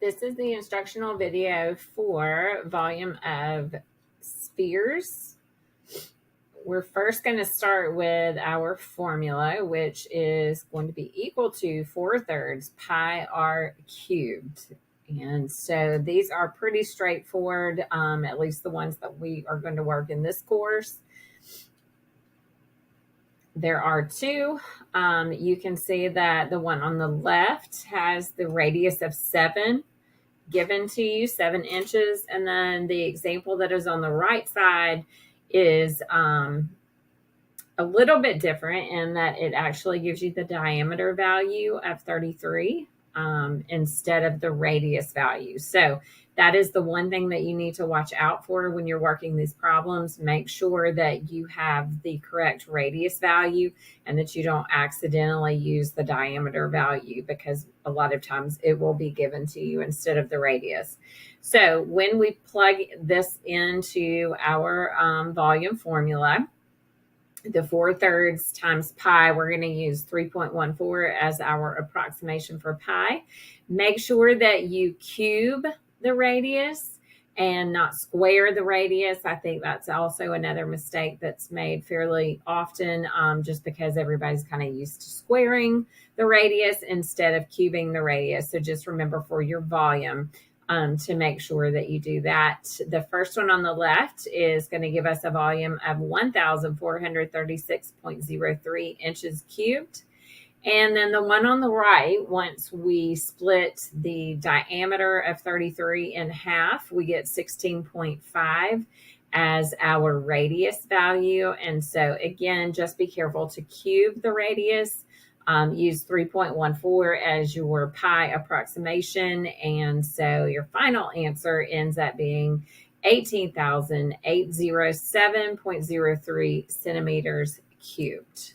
This is the instructional video for volume of spheres. We're first going to start with our formula, which is going to be equal to 4/3 pi r cubed. And so these are pretty straightforward, at least the ones that we are going to work in this course. There are two. You can see that the one on the left has the radius of 7 given to you, 7 inches. And then the example that is on the right side is a little bit different in that it actually gives you the diameter value of 33 instead of the radius value. So that is the one thing that you need to watch out for when you're working these problems. Make sure that you have the correct radius value and that you don't accidentally use the diameter value, because a lot of times it will be given to you instead of the radius. So when we plug this into our volume formula, the 4/3 times pi, we're going to use 3.14 as our approximation for pi. Make sure that you cube the radius and not square the radius. I think that's also another mistake that's made fairly often, just because everybody's kind of used to squaring the radius instead of cubing the radius. So just remember for your volume, to make sure that you do that. The first one on the left is going to give us a volume of 1,436.03 inches cubed. And then the one on the right, once we split the diameter of 33 in half, we get 16.5 as our radius value. And so again, just be careful to cube the radius. Use 3.14 as your pi approximation. And so your final answer ends up being 18,807.03 centimeters cubed.